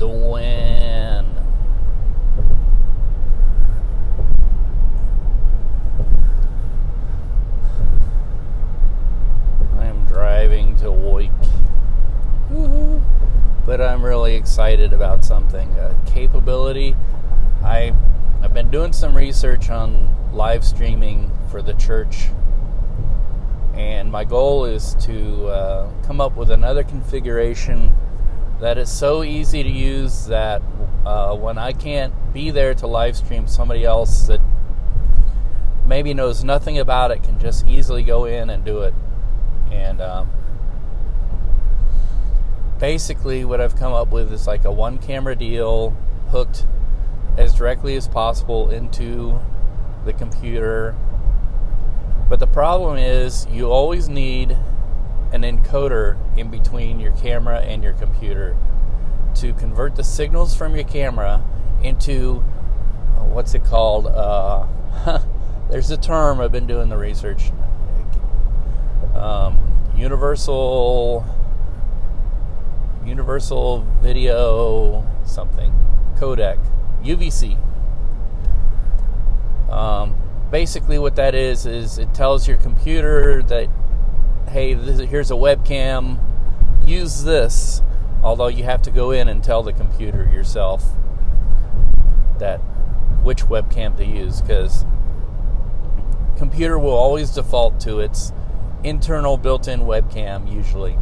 doing? I'm driving to Wyke. Woo-hoo. But I'm really excited about something. Capability. I've been doing some research on live streaming for the church, and my goal is to come up with another configuration that is so easy to use that when I can't be there to live stream, somebody else that maybe knows nothing about it can just easily go in and do it. And basically what I've come up with is like a one camera deal hooked as directly as possible into the computer. But the problem is you always need an encoder in between your camera and your computer to convert the signals from your camera into what's it called? There's a term. I've been doing the research. Universal video something codec, UVC. Basically what that is it tells your computer that, hey, here's a webcam, use this, although you have to go in and tell the computer yourself that which webcam to use, because computer will always default to its internal built-in webcam usually.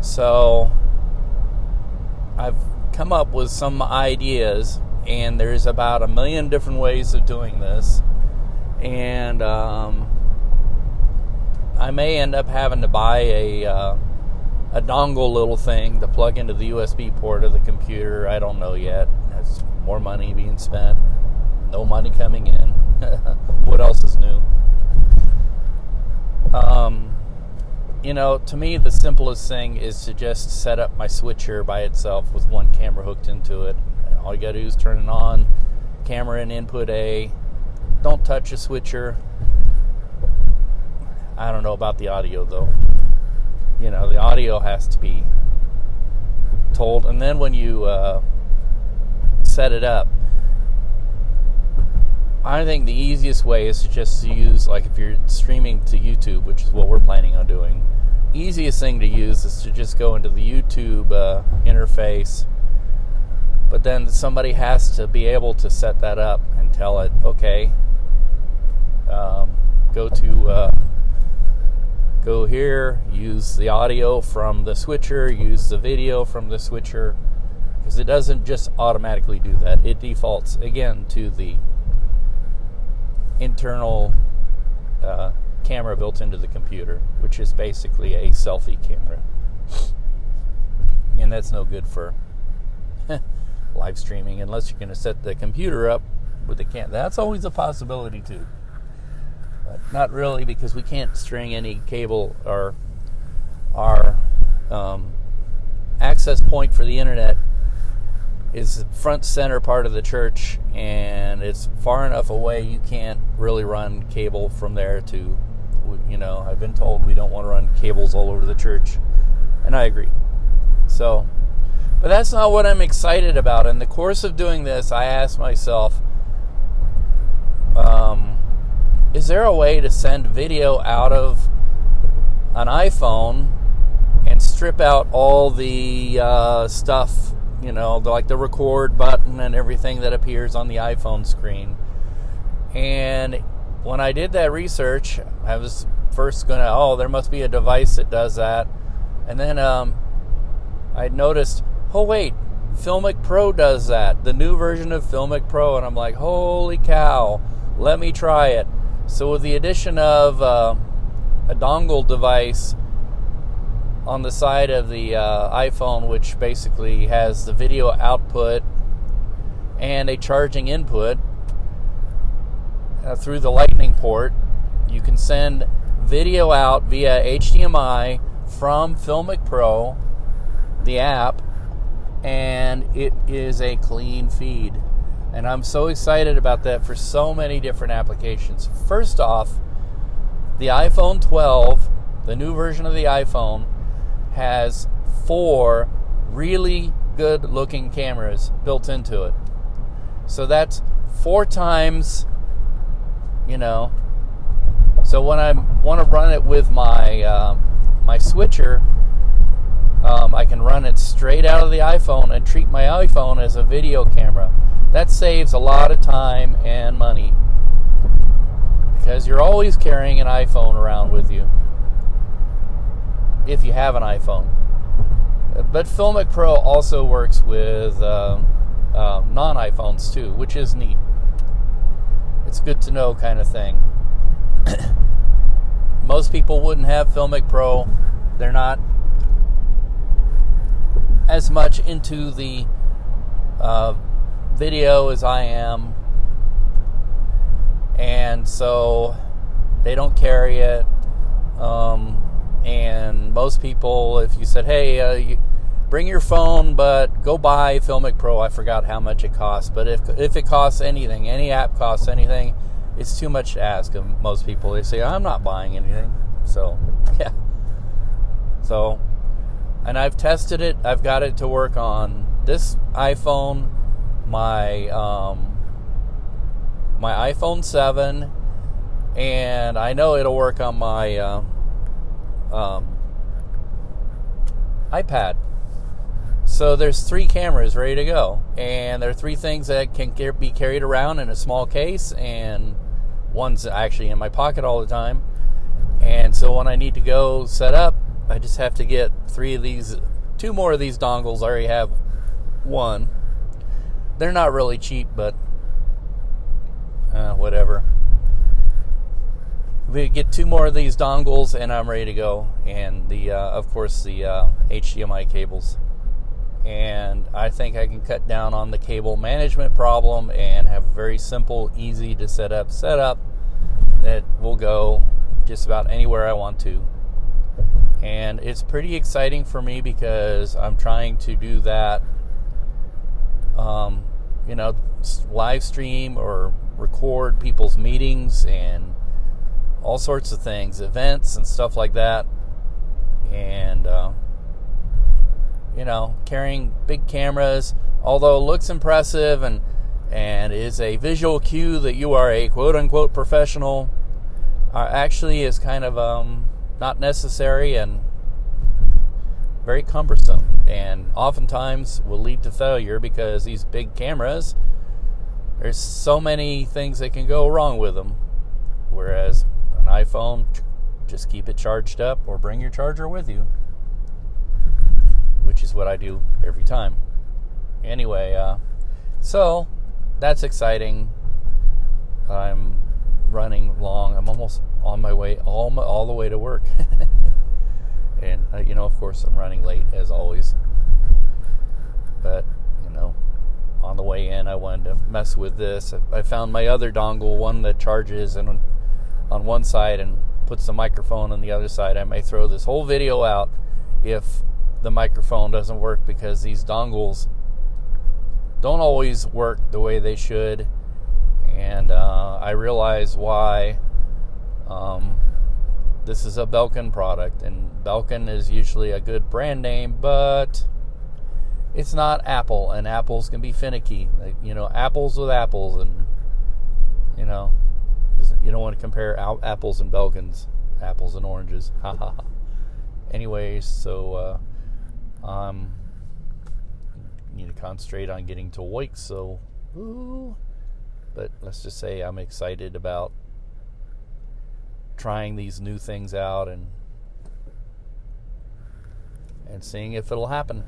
So I've come up with some ideas, and there's about 1 million different ways of doing this, and I may end up having to buy a dongle little thing to plug into the USB port of the computer. I don't know yet. That's more money being spent, no money coming in. What else is new? To me, the simplest thing is to just set up my switcher by itself with one camera hooked into it. All you gotta do is turn it on, camera in input A, don't touch a switcher. I don't know about the audio though. The audio has to be told, and then when you set it up, I think the easiest way is to just use, like if you're streaming to YouTube, which is what we're planning on doing, easiest thing to use is to just go into the YouTube interface, but then somebody has to be able to set that up and tell it, okay, go here, use the audio from the switcher, use the video from the switcher, because it doesn't just automatically do that. It defaults, again, to the internal camera built into the computer, which is basically a selfie camera. And that's no good for live streaming unless you're going to set the computer up with the camera. That's always a possibility too. But not really, because we can't string any cable or our access point for the internet is the front center part of the church, and it's far enough away you can't really run cable from there to, I've been told we don't want to run cables all over the church, and I agree. So, but that's not what I'm excited about. In the course of doing this, I asked myself, is there a way to send video out of an iPhone and strip out all the stuff, like the record button and everything that appears on the iPhone screen? And when I did that research, I was first there must be a device that does that. And then I noticed, oh wait, Filmic Pro does that, the new version of Filmic Pro. And I'm like, holy cow, let me try it. So with the addition of a dongle device on the side of the iPhone, which basically has the video output and a charging input through the Lightning port, you can send video out via HDMI from Filmic Pro, the app, and it is a clean feed. And I'm so excited about that for so many different applications. First off, the iPhone 12, the new version of the iPhone, has 4 really good looking cameras built into it. So that's 4 times, so when I want to run it with my my switcher, I can run it straight out of the iPhone and treat my iPhone as a video camera. That saves a lot of time and money, because you're always carrying an iPhone around with you if you have an iPhone. But Filmic Pro also works with non-iPhones too, which is neat. It's good to know kind of thing. Most people wouldn't have Filmic Pro. They're not as much into the video as I am, and so they don't carry it. And most people, if you said, hey, bring your phone, but go buy Filmic Pro, I forgot how much it costs, but if it costs anything, any app costs anything, it's too much to ask of most people. They say, I'm not buying anything. So, yeah. So, and I've tested it. I've got it to work on this iPhone, my my iPhone 7, and I know it'll work on my iPad. So there's 3 cameras ready to go, and there are 3 things that can be carried around in a small case, and one's actually in my pocket all the time. And so when I need to go set up, I just have to get 3 of these, 2 more of these dongles. I already have 1. They're not really cheap, but whatever. We get 2 more of these dongles, and I'm ready to go. And the, of course, the HDMI cables. And I think I can cut down on the cable management problem and have a very simple, easy to set up that will go just about anywhere I want to. And it's pretty exciting for me because I'm trying to do that, live stream or record people's meetings and all sorts of things, events and stuff like that. And, carrying big cameras, although it looks impressive and is a visual cue that you are a quote-unquote professional, actually is kind of not necessary and very cumbersome, and oftentimes will lead to failure because these big cameras, there's so many things that can go wrong with them, whereas an iPhone, just keep it charged up or bring your charger with you, which is what I do every time. Anyway, so that's exciting. I'm running long. I'm almost on my way, all the way to work. And, of course, I'm running late, as always. But, on the way in, I wanted to mess with this. I found my other dongle, one that charges and on one side and puts the microphone on the other side. I may throw this whole video out if the microphone doesn't work, because these dongles don't always work the way they should. And I realize why. This is a Belkin product, and Belkin is usually a good brand name, but it's not Apple, and apples can be finicky. Apples with apples, and you don't want to compare apples and Belkins, apples and oranges. Ha ha ha. Anyways, so need to concentrate on getting to work. So, but let's just say I'm excited about trying these new things out and seeing if it'll happen.